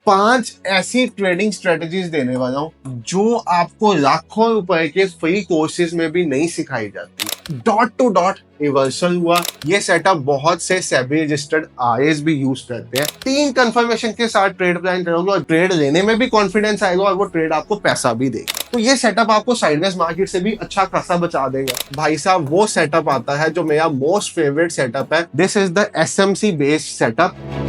5 ऐसी trading strategies देने वाला हूं जो आपको लाखों रुपए के फ्री कोर्सेज में भी नहीं सिखाई जाती। डॉट टू डॉट रिवर्सल हुआ। ये सेटअप बहुत से सेबी रजिस्टर्ड आईएएस भी यूज करते हैं। 3 कंफर्मेशन के साथ ट्रेड प्लान करोगे और ट्रेड लेने में भी कॉन्फिडेंस आएगा और वो ट्रेड आपको पैसा भी देगा। तो ये सेटअप आपको साइडवेज मार्केट से भी अच्छा खासा बचा देगा। भाई साहब, वो सेटअप आता है जो मेरा मोस्ट फेवरेट सेटअप है। This is the SMC based setup.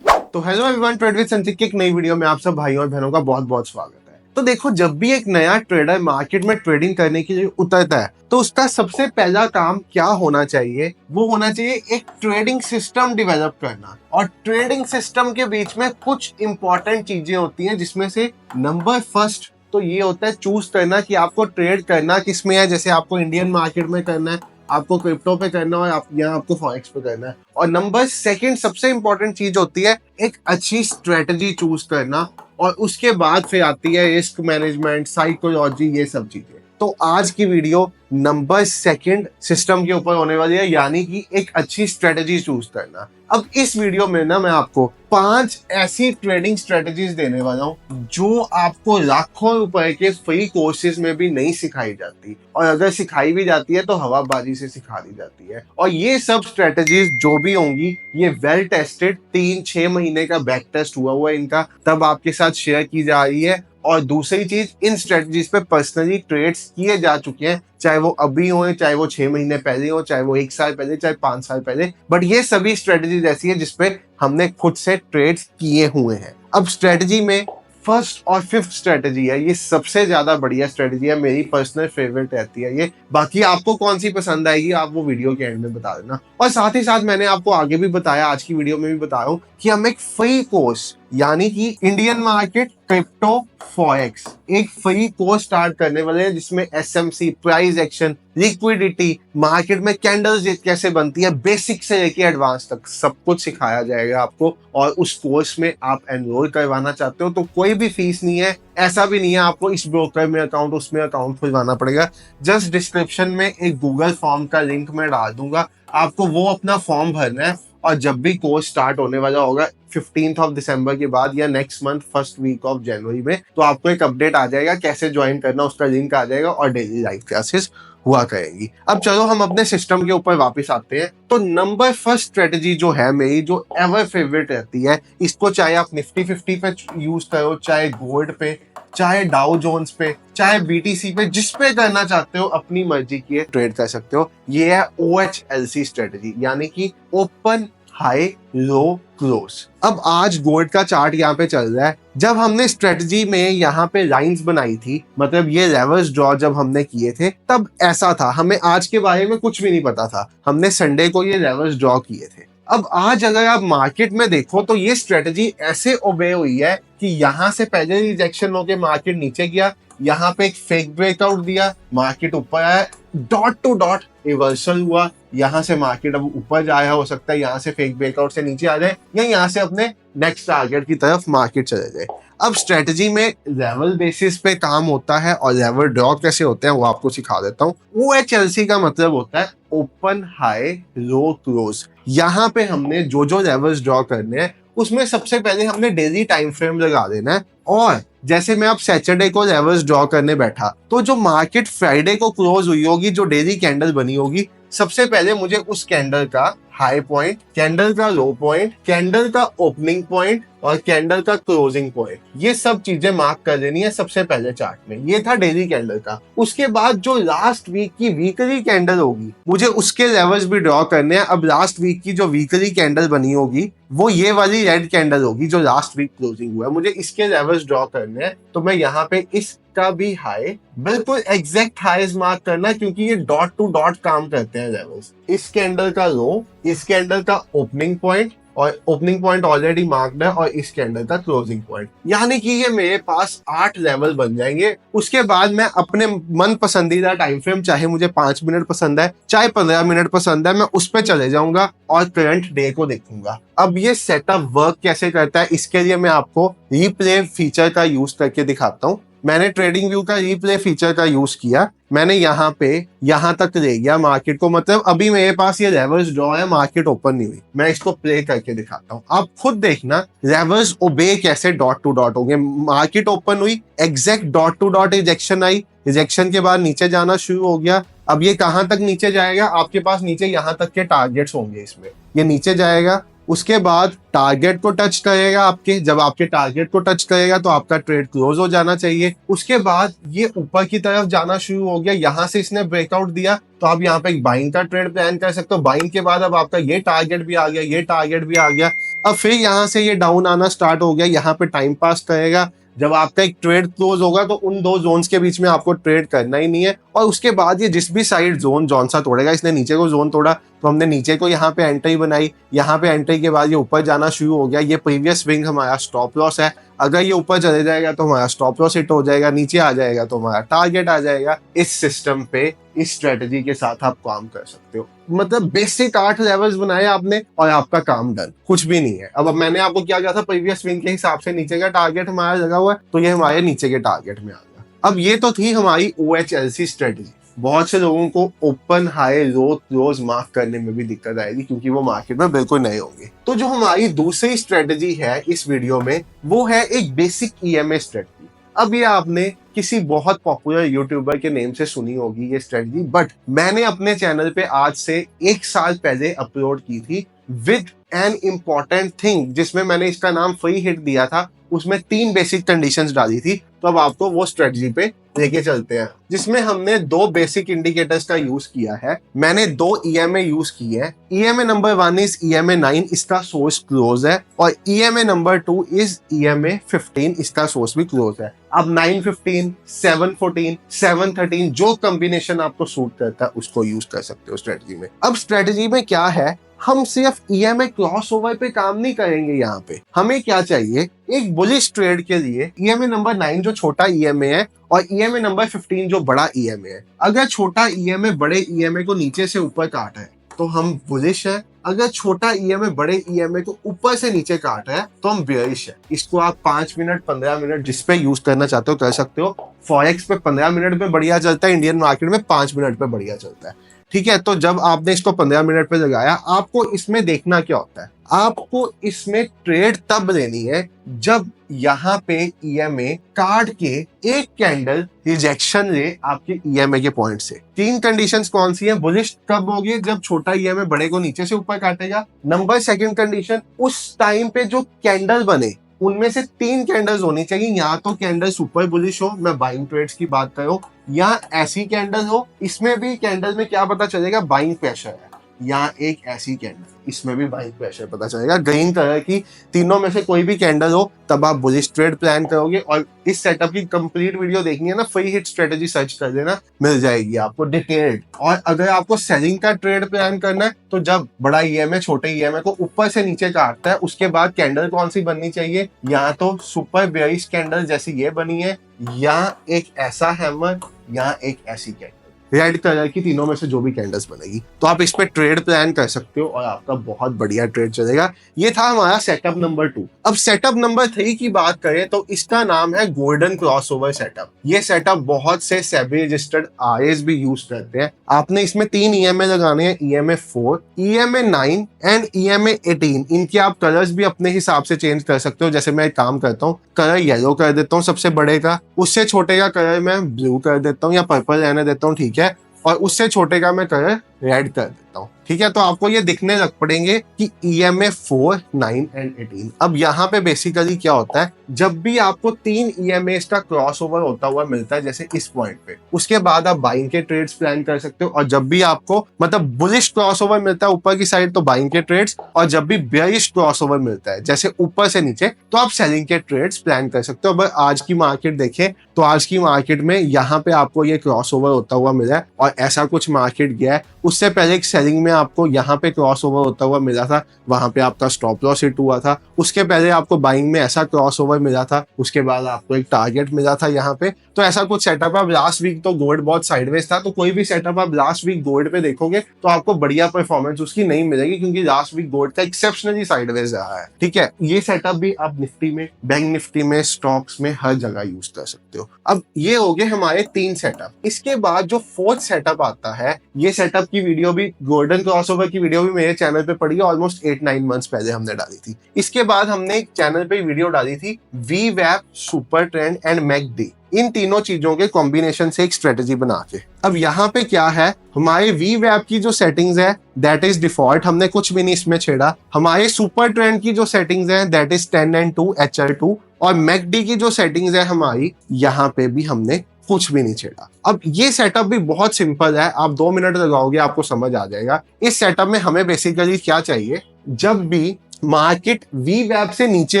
तो हेलो एवरीवन, ट्रेड विद संचित की एक नई वीडियो में आप सब भाइयों और बहनों का बहुत बहुत स्वागत है। तो देखो, जब भी एक नया ट्रेडर मार्केट में ट्रेडिंग करने के लिए उतरता है तो उसका सबसे पहला काम क्या होना चाहिए? वो होना चाहिए एक ट्रेडिंग सिस्टम डेवलप करना। और ट्रेडिंग सिस्टम के बीच में कुछ इंपॉर्टेंट चीजें होती हैं, जिसमें से नंबर फर्स्ट तो ये होता है चूज करना कि आपको ट्रेड करना किस में है। जैसे आपको इंडियन मार्केट में करना है, आपको क्रिप्टो पे करना है, और यहाँ आपको फॉरेक्स पे करना है। और नंबर सेकंड सबसे इंपॉर्टेंट चीज होती है एक अच्छी स्ट्रेटजी चूज करना। और उसके बाद फिर आती है रिस्क मैनेजमेंट, साइकोलॉजी, ये सब चीजें। तो आज की वीडियो नंबर सेकंड सिस्टम के ऊपर होने वाली है, यानी कि एक अच्छी स्ट्रेटजी चूज करना। अब इस वीडियो में ना मैं आपको 5 ऐसी ट्रेडिंग स्ट्रेटजीज देने वाला हूं जो आपको लाखों रुपए के फ्री कोर्सेज में भी नहीं सिखाई जाती, और अगर सिखाई भी जाती है तो हवाबाजी से सिखा दी जाती है। और ये सब स्ट्रेटजीज जो भी होंगी, ये वेल टेस्टेड 3-6 महीने का बैक टेस्ट हुआ है इनका, तब आपके साथ शेयर की जा रही है। और दूसरी चीज, इन स्ट्रेटजीज पे पर्सनली ट्रेड्स किए जा चुके हैं, चाहे वो अभी हो, चाहे वो 6 महीने पहले हो, चाहे वो 1 साल पहले, चाहे 5 साल पहले। बट ये सभी स्ट्रेटजीज ऐसी है जिसपे हमने खुद से ट्रेड्स किए हुए हैं। अब स्ट्रेटजी में फर्स्ट और फिफ्थ स्ट्रेटजी है, ये सबसे ज्यादा बढ़िया स्ट्रेटजी है, मेरी पर्सनल फेवरेट रहती है ये। बाकी आपको कौन सी पसंद आएगी आप वो वीडियो के एंड में बता देना। और साथ ही साथ मैंने आपको आगे भी बताया, आज की वीडियो में भी बता रहा हूं कि हम एक फ्री कोर्स, यानी कि इंडियन मार्केट, क्रिप्टो, फॉरेक्स, एक फ्री कोर्स स्टार्ट करने वाले हैं, जिसमें SMC, price action, liquidity, market में कैंडल्स कैसे बनती है, बेसिक से लेके एडवांस तक सब कुछ सिखाया जाएगा आपको। और उस कोर्स में आप एनरोल करवाना चाहते हो तो कोई भी फीस नहीं है। ऐसा भी नहीं है आपको इस ब्रोकर में अकाउंट, उसमें अकाउंट खुलवाना पड़ेगा। जस्ट डिस्क्रिप्शन में एक गूगल फॉर्म का लिंक मैं डाल दूंगा, आपको वो अपना फॉर्म भरना है। और जब भी कोर्स स्टार्ट होने वाला होगा 15 दिसंबर के बाद या next month first week of January में, तो आपको एक अपडेट आ जाएगा कैसे ज्वाइन करना, उसका लिंक आ जाएगा और डेली लाइव क्लासेस हुआ करेंगी। अब चलो हम अपने सिस्टम के ऊपर वापस आते हैं। तो नंबर फर्स्ट स्ट्रेटजी जो है मेरी, जो एवर फेवरेट रहती है, इसको चाहे आप निफ्टी 50 पे यूज करो, चाहे गोल्ड पे, चाहे डाउ जोन्स पे, चाहे बीटीसी पे, जिस पे करना चाहते हो अपनी मर्जी की ट्रेड कर सकते हो। ये है OHLC स्ट्रेटजी, यानी कि ओपन हाई लो क्लोज। अब आज गोल्ड का चार्ट यहाँ पे चल रहा है। जब हमने स्ट्रेटजी में यहाँ पे लाइंस बनाई थी, मतलब ये लेवल्स ड्रॉ जब हमने किए थे, तब ऐसा था, हमें आज के बारे में कुछ भी नहीं पता था। हमने संडे को ये लेवल्स ड्रॉ किए थे। अब आज अगर आप मार्केट में देखो तो ये स्ट्रेटजी ऐसे ओबे हुई है कि यहाँ से पहले रिजेक्शन होके मार्केट नीचे गया, यहाँ पे एक फेक ब्रेकआउट दिया, मार्केट ऊपर आया, डॉट टू डॉट रिवर्सल हुआ, यहाँ से मार्केट अब ऊपर जाया, हो सकता है यहाँ से फेक ब्रेकआउट से नीचे आ जाए, या यहाँ से अपने नेक्स्ट टारगेट की तरफ मार्केट चले जाए। अब स्ट्रेटजी में लेवल बेसिस पे काम होता है, और लेवल ड्रॉ कैसे होते हैं वो आपको सिखा देता हूँ। OHLC का मतलब होता है ओपन हाई लो क्लोज। यहाँ पे हमने जो जो लेवल्स ड्रॉ करने हैं, उसमें सबसे पहले हमने डेली टाइम फ्रेम लगा देना है। और जैसे मैं अब सैटरडे को लेवल्स ड्रॉ करने बैठा, तो जो मार्केट फ्राइडे को क्लोज हुई होगी, जो डेली कैंडल बनी होगी, सबसे पहले मुझे उस कैंडल का हाई पॉइंट, कैंडल का लो पॉइंट, कैंडल का ओपनिंग पॉइंट और कैंडल का क्लोजिंग पॉइंट, ये सब चीजें मार्क कर लेनी है सबसे पहले चार्ट में। ये था डेली कैंडल का। उसके बाद जो लास्ट वीक की वीकली कैंडल होगी, मुझे उसके लेवल्स भी ड्रॉ करने हैं। अब लास्ट वीक की जो वीकली कैंडल बनी होगी, वो ये वाली रेड कैंडल होगी जो लास्ट वीक क्लोजिंग हुआ है, मुझे इसके लेवल्स ड्रॉ करने हैं। तो मैं यहाँ पे इसका भी हाई, बिल्कुल एग्जैक्ट हाईज मार्क करना, क्योंकि ये डॉट टू डॉट काम करते हैं लेवल्स। इस कैंडल का लो, इस कैंडल का ओपनिंग पॉइंट, और ओपनिंग पॉइंट ऑलरेडी मार्क्ड है, और इस कैंडल का क्लोजिंग पॉइंट, यानी कि ये मेरे पास 8 लेवल बन जाएंगे। उसके बाद मैं अपने मन पसंदीदा टाइम फ्रेम, चाहे मुझे 5 मिनट पसंद है, चाहे 15 मिनट पसंद है, मैं उस पर चले जाऊंगा और करंट डे को देखूंगा। अब ये सेटअप वर्क कैसे करता है, इसके लिए मैं आपको रिप्ले फीचर का यूज करके दिखाता हूँ। मैंने ट्रेडिंग व्यू का रीप्ले फीचर का यूज किया, मैंने यहाँ तक ले गया मार्केट को, मतलब अभी मेरे पास ये रिवर्स ड्रॉ है, मार्केट ओपन नहीं हुई। मैं इसको प्ले करके दिखाता हूँ, आप खुद देखना रिवर्स ओबे कैसे डॉट टू डॉट होंगे। मार्केट ओपन हुई, exact dot two dot rejection आई, रिजेक्शन के बाद नीचे जाना शुरू हो गया। अब ये कहां तक नीचे जाएगा, आपके पास नीचे यहां तक के टारगेट्स होंगे, इसमें ये नीचे जाएगा, उसके बाद टारगेट को टच करेगा आपके, जब आपके टारगेट को टच करेगा तो आपका ट्रेड क्लोज हो जाना चाहिए। उसके बाद ये ऊपर की तरफ जाना शुरू हो गया, यहां से इसने ब्रेकआउट दिया तो आप यहाँ पे एक बाइंग का ट्रेड प्लान कर सकते हो। बाइंग के बाद अब आपका ये टारगेट भी आ गया, ये टारगेट भी आ गया, अब फिर यहाँ से ये डाउन आना स्टार्ट हो गया, यहाँ पे टाइम पास करेगा। जब आपका एक ट्रेड क्लोज होगा तो उन दो जोन्स के बीच में आपको ट्रेड करना ही नहीं है, और उसके बाद ये जिस भी साइड जोन जौन सा तोड़ेगा, इसने नीचे को जोन तोड़ा तो हमने नीचे को यहाँ पे एंट्री बनाई, यहाँ पे एंट्री के बाद ये ऊपर जाना शुरू हो गया। ये प्रीवियस स्विंग हमारा स्टॉप लॉस है, अगर ये ऊपर चले जाएगा तो हमारा स्टॉप लॉस हिट हो जाएगा, नीचे आ जाएगा तो हमारा टारगेट आ जाएगा। इस सिस्टम पे, इस स्ट्रेटजी के साथ आप काम कर सकते हो। मतलब बेसिक 8 लेवल्स बनाए आपने और आपका काम डन, कुछ भी नहीं है। अब मैंने आपको क्या किया था, प्रीवियस स्विंग के हिसाब से नीचे का टारगेट हमारा लगा हुआ है तो ये हमारे नीचे के टारगेट में आ गया। अब ये तो थी हमारी OHLC स्ट्रेटजी। बहुत से लोगों को open high low close mark करने में भी दिक्कत आएगी क्योंकि वो मार्केट में बिल्कुल नए होंगे। तो जो हमारी दूसरी स्ट्रेटजी है इस वीडियो में, वो है एक बेसिक EMA स्ट्रेटजी। अब ये आपने किसी बहुत पॉपुलर यूट्यूबर के नेम से सुनी होगी ये स्ट्रेटजी, बट मैंने अपने चैनल पे आज से 1 साल पहले अपलोड की थी विद एन इम्पॉर्टेंट थिंग, जिसमें मैंने इसका नाम फ्री हिट दिया था। उसमें 3 बेसिक कंडीशंस डाली थी, तो अब आपको वो स्ट्रेटजी पे लेके चलते हैं, जिसमें हमने 2 बेसिक इंडिकेटर्स का यूज किया है। मैंने 2 EMA यूज की है। EMA नंबर 1 इज EMA 9, इसका सोर्स क्लोज है, और EMA नंबर 2 इज EMA 15, इसका सोर्स भी क्लोज है। अब 915, 714, 713 जो कॉम्बिनेशन आपको सूट करता है उसको यूज कर सकते हो स्ट्रेटजी में। अब स्ट्रेटजी में क्या है, हम सिर्फ EMA क्रॉसओवर पे काम नहीं करेंगे। यहाँ पे हमें क्या चाहिए, एक बुलिश ट्रेड के लिए EMA नंबर 9 जो छोटा EMA है और EMA नंबर 15 जो बड़ा EMA है। अगर छोटा EMA बड़े EMA को नीचे से ऊपर काटा है तो हम बुलिश है, अगर छोटा EMA बड़े EMA को ऊपर से नीचे काट है तो हम बेयरिश है। इसको आप 5 मिनट 15 मिनट जिस पे यूज करना चाहते हो कर सकते हो। फॉरेक्स पे 15 मिनट पे बढ़िया चलता है, इंडियन मार्केट में 5 मिनट पे बढ़िया चलता है। ठीक है, तो जब आपने इसको 15 मिनट पे लगाया, आपको इसमें देखना क्या होता है, आपको इसमें ट्रेड तब लेनी है जब यहाँ पे EMA काट के एक कैंडल रिजेक्शन ले आपके EMA के पॉइंट से। 3 कंडीशंस कौन सी है, बुलिश कब होगी, जब छोटा EMA बड़े को नीचे से ऊपर काटेगा। नंबर 2 कंडीशन, उस टाइम पे जो कैंडल बने उनमें से 3 कैंडल्स होनी चाहिए, या तो कैंडल सुपर बुलिश हो, मैं बाइंग ट्रेड्स की बात कर रहा हूं, या ऐसी कैंडल हो, इसमें भी कैंडल में क्या पता चलेगा, बाइंग प्रेशर है, या एक ऐसी कैंडल, इसमें भी बाइंग प्रेशर पता चलेगा, ग्रीन कलर की। तीनों में से कोई भी कैंडल हो तब आप बुलिश ट्रेड प्लान करोगे। और इस सेटअप की कंप्लीट वीडियो देखनी है ना, फ्री हिट स्ट्रेटजी सर्च कर देना, मिल जाएगी आपको डिटेल्ड। और अगर आपको सेलिंग का ट्रेड प्लान करना है तो जब बड़ा EMA छोटे EMA को ऊपर से नीचे काटता है, उसके बाद कैंडल कौन सी बननी चाहिए, या तो सुपर बेयरिश कैंडल जैसी ये बनी है, या एक ऐसा हैमर, या एक ऐसी कैंडल रेड कलर की, तीनों में से जो भी कैंडल्स बनेगी तो आप इस पे ट्रेड प्लान कर सकते हो और आपका बहुत बढ़िया ट्रेड चलेगा। ये था हमारा सेटअप नंबर 2। अब सेटअप नंबर 3 की बात करें तो इसका नाम है गोल्डन क्रॉसओवर सेटअप। ये सेटअप बहुत से सेबी रजिस्टर्ड RAs भी यूज करते हैं। आपने इसमें 3 EMA लगाने हैं, EMA 4, EMA 9 एंड EMA 18। इनके आप कलर्स भी अपने हिसाब से चेंज कर सकते हो। जैसे मैं एक काम करता हूँ, कलर येलो कर देता हूँ सबसे बड़े का, उससे छोटे का कलर मैं ब्लू कर देता हूँ या पर्पल रहने देता हूँ, ठीक है, और उससे छोटे का मैं कलर रेड कर देता हूँ, ठीक है। तो आपको ये दिखने लग पड़ेंगे कि EMA 4, 9 एंड 18। अब यहाँ पे बेसिकली क्या होता है, जब भी आपको 3 EMAs का क्रॉसओवर होता हुआ मिलता है जैसे इस पॉइंट पे, उसके बाद आप बाइंग के ट्रेड्स प्लान कर सकते हो। और जब भी आपको मतलब बुलिश क्रॉसओवर मिलता है ऊपर की साइड तो बाइंग के ट्रेड्स, और जब भी बेयरिश क्रॉसओवर मिलता है जैसे ऊपर से नीचे तो आप सेलिंग के ट्रेड्स प्लान कर सकते हो। अब आज की मार्केट देखें तो आज की मार्केट में यहाँ पे आपको ये क्रॉसओवर होता हुआ मिला है और ऐसा कुछ मार्केट गया है, उससे पहले एक सेलिंग में आपको यहाँ पे क्रॉस ओवर होता हुआ मिला था, वहां पे आपका स्टॉप लॉस हिट हुआ था। उसके पहले आपको बाइंग में ऐसा क्रॉस ओवर मिला था, उसके बाद आपको एक टारगेट मिला था यहाँ पे। तो ऐसा कुछ सेटअप। अब लास्ट वीक तो गोल्ड बहुत साइडवेज था, तो कोई भी सेटअप आप लास्ट वीक गोल्ड पे देखोगे तो आपको बढ़िया परफॉर्मेंस उसकी नहीं मिलेगी, क्योंकि लास्ट वीक गोल्ड का एक्सेप्शनली साइडवेज रहा है। ठीक है, ये सेटअप भी आप निफ्टी में, बैंक निफ्टी में, स्टॉक्स में हर जगह यूज कर सकते हो। अब ये हो गए हमारे 3 सेटअप। इसके बाद जो 4th सेटअप आता है, ये सेटअप की वीडियो भी, गोल्डन क्रॉसओवर की वीडियो भी मेरे चैनल पे पड़ी है, ऑलमोस्ट 8-9 मंथ्स पहले हमने डाली थी। इसके बाद हमने एक चैनल पे वीडियो डाली थी VWAP, super trend and MACD, इन तीनों चीजों के कॉम्बिनेशन से एक स्ट्रेटेजी बना के। अब यहाँ पे क्या है, हमारे VWAP की जो सेटिंग्स है दैट इज डिफॉल्ट, हमने कुछ भी नहीं इसमें छेड़ा। हमारे सुपर ट्रेंड की जो सेटिंग्स है दैट इज 10 and 2 HR2, और MACD की जो सेटिंग्स है हमारी, यहाँ पे भी हमने कुछ भी नहीं छेड़ा। अब ये सेटअप भी बहुत सिंपल है, आप 2 मिनट लगाओगे आपको समझ आ जाएगा। इस सेटअप में हमें बेसिकली क्या चाहिए, जब भी मार्केट VWAP से नीचे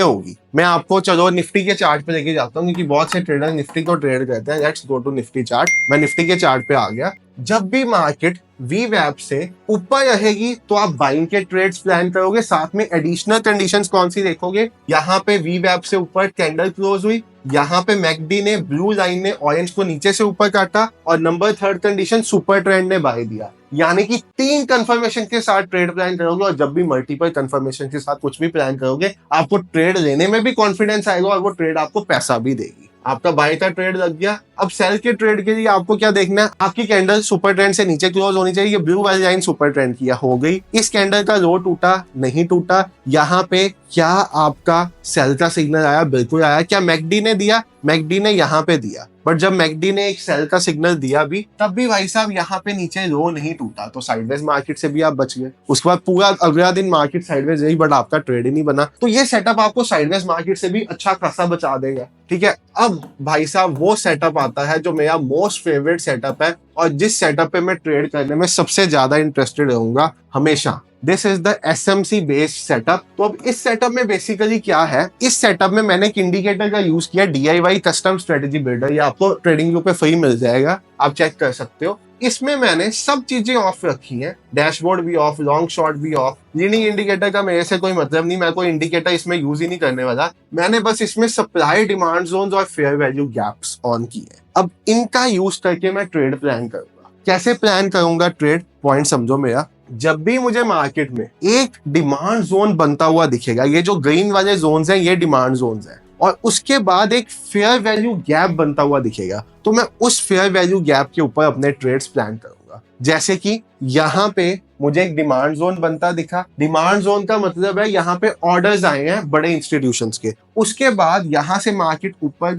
होगी, मैं आपको चलो निफ्टी के चार्ट पे लेके जाता हूँ, क्योंकि बहुत से ट्रेडर निफ्टी को ट्रेड करते हैं। Let's go to Nifty chart. मैं निफ्टी के चार्ट पे आ गया। जब भी मार्केट VWAP से ऊपर रहेगी तो आप बाइंग के ट्रेड्स प्लान करोगे। साथ में एडिशनल कंडीशंस कौन सी देखोगे, यहाँ पे VWAP से ऊपर कैंडल क्लोज हुई, यहाँ पे MACD ने, ब्लू लाइन ने ऑरेंज को नीचे से ऊपर काटा, और number 3rd condition super trend ने बाय दिया। यानी कि 3 कंफर्मेशन के साथ ट्रेड प्लान करोगे, और जब भी मल्टीपल कंफर्मेशन के साथ कुछ भी प्लान करोगे आपको ट्रेड लेने में भी कॉन्फिडेंस आएगा, और वो ट्रेड आपको पैसा भी देगी। आपका बाय का ट्रेड लग गया। अब सेल के ट्रेड के लिए आपको क्या देखना है, आपकी कैंडल सुपर ट्रेंड से नीचे क्लोज होनी चाहिए। ब्लू वाली लाइन सुपर ट्रेंड की हो गई, इस कैंडल का लो टूटा नहीं टूटा, यहाँ पे क्या आपका सेल का सिग्नल आया, बिल्कुल आया। क्या MACD ने दिया, MACD ने यहाँ पे दिया, बट जब MACD ने एक सेल का सिग्नल दिया भी, तब भी भाई साहब यहाँ पे नीचे लो नहीं टूटा, तो साइडवेज मार्केट से भी आप बच गए। उसके बाद पूरा अगला दिन मार्केट साइडवेज रही, बट आपका ट्रेड ही नहीं बना। तो ये सेटअप आपको साइडवेज मार्केट से भी अच्छा खासा बचा देगा। ठीक है, अब भाई साहब वो सेटअप आता है जो मेरा मोस्ट फेवरेट सेटअप है, और जिस सेटअप पे मैं ट्रेड करने में सबसे ज्यादा इंटरेस्टेड रहूंगा हमेशा। This is the SMC based setup. तो अब इस सेटअप में बेसिकली क्या है, इस सेटअप में मैंने एक इंडिकेटर का यूज किया, DIY कस्टम स्ट्रेटेजी बिल्डर। ये आपको ट्रेडिंग व्यू पे फ्री मिल जाएगा, आप चेक कर सकते हो। इसमें मैंने सब चीजें ऑफ रखी हैं, डैशबोर्ड भी ऑफ, लॉन्ग शॉर्ट भी ऑफ। लीडिंग इंडिकेटर का मेरे से कोई मतलब नहीं, मैं कोई इंडिकेटर इसमें यूज ही नहीं करने वाला। मैंने बस इसमें सप्लाई डिमांड जोन्स और फेयर वैल्यू गैप्स ऑन किए। अब इनका यूज करके मैं ट्रेड प्लान करूंगा। कैसे प्लान करूंगा ट्रेड, पॉइंट समझो मेरा। जब भी मुझे मार्केट में एक डिमांड जोन बनता हुआ दिखेगा, ये जो ग्रीन वाले जोन्स हैं ये डिमांड जोन्स हैं, और उसके बाद एक फेयर वैल्यू गैप बनता हुआ दिखेगा, तो मैं उस फेयर वैल्यू गैप के ऊपर अपने ट्रेड्स प्लान करूंगा। जैसे कि यहाँ पे मुझे एक डिमांड जोन बनता दिखा। डिमांड जोन का मतलब है यहाँ पे ऑर्डर्स आए हैं बड़े इंस्टीट्यूशंस के, उसके बाद यहाँ से मार्केट ऊपर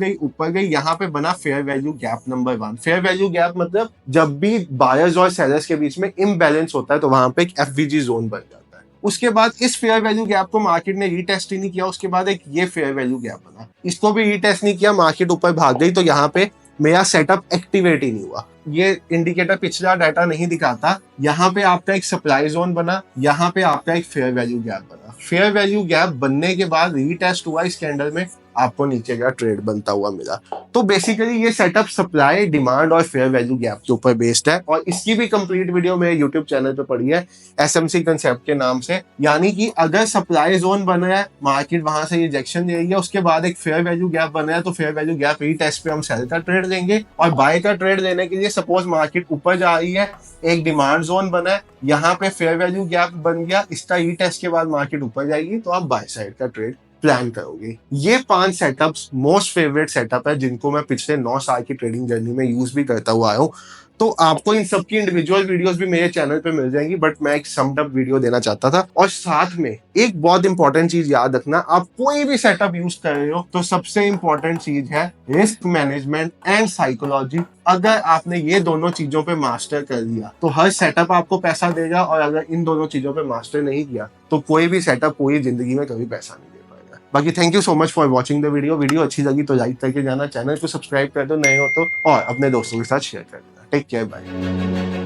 गई, यहाँ पे बना fair value gap number 1। Fair value gap मतलब जब भी बायर्स और सेलर्स के बीच में इम्बैलेंस होता है तो वहां पे एक FVG जोन बन जाता है। उसके बाद इस फेयर वैल्यू गैप को मार्केट ने रीटेस्ट ही नहीं किया, उसके बाद एक ये फेयर वैल्यू गैप बना, इसको भी रीटेस्ट नहीं किया, मार्केट ऊपर भाग गई, तो यहाँ पे मेरा सेटअप एक्टिवेट ही नहीं हुआ। ये इंडिकेटर पिछला डाटा नहीं दिखाता। यहाँ पे आपका एक सप्लाई जोन बना, यहाँ पे आपका एक फेयर वैल्यू गैप बना। फेयर वैल्यू गैप बनने के बाद रीटेस्ट हुआ इस कैंडल में, आपको नीचे का ट्रेड बनता हुआ मिला। तो बेसिकली ये सेटअप सप्लाई, डिमांड और फेयर वैल्यू गैप के ऊपर बेस्ड है, और इसकी भी कंप्लीट वीडियो मेरे यूट्यूब चैनल पे पड़ी है SMC कंसेप्ट के नाम से। यानी कि अगर सप्लाई जोन बना है, मार्केट वहां से रिजेक्शन ले रही है, उसके बाद एक फेयर वैल्यू गैप बना है, तो फेयर वैल्यू गैप रीटेस्ट पे हम सेल का ट्रेड लेंगे। और बाय का ट्रेड लेने के लिए सपोज मार्केट ऊपर जा रही है, एक डिमांड जोन बना है, यहाँ पे फेयर वैल्यू गैप बन गया, इसका रीटेस्ट के बाद मार्केट ऊपर जाएगी, तो आप बाय साइड का ट्रेड प्लान करोगे। ये 5 सेटअप्स मोस्ट फेवरेट सेटअप है, जिनको मैं पिछले 9 साल की ट्रेडिंग जर्नी में यूज भी करता हुआ आया हूँ। तो आपको इन सबकी इंडिविजुअल वीडियोस भी मेरे चैनल पे मिल जाएंगी, बट मैं एक समड अप वीडियो देना चाहता था। और साथ में एक बहुत इंपॉर्टेंट चीज याद रखना, आप कोई भी सेटअप यूज कर रहे हो तो सबसे इंपॉर्टेंट चीज है रिस्क मैनेजमेंट एंड साइकोलॉजी। अगर आपने ये दोनों चीजों पे मास्टर कर लिया तो हर सेटअप आपको पैसा देगा, और अगर इन दोनों चीजों पे मास्टर नहीं किया तो कोई भी सेटअप पूरी जिंदगी में कभी पैसा नहीं। बाकी thank you so much for watching the video अच्छी लगी तो लाइक करके जाना, चैनल को सब्सक्राइब कर दो नए हो तो, और अपने दोस्तों के साथ शेयर कर देना। Take care, bye.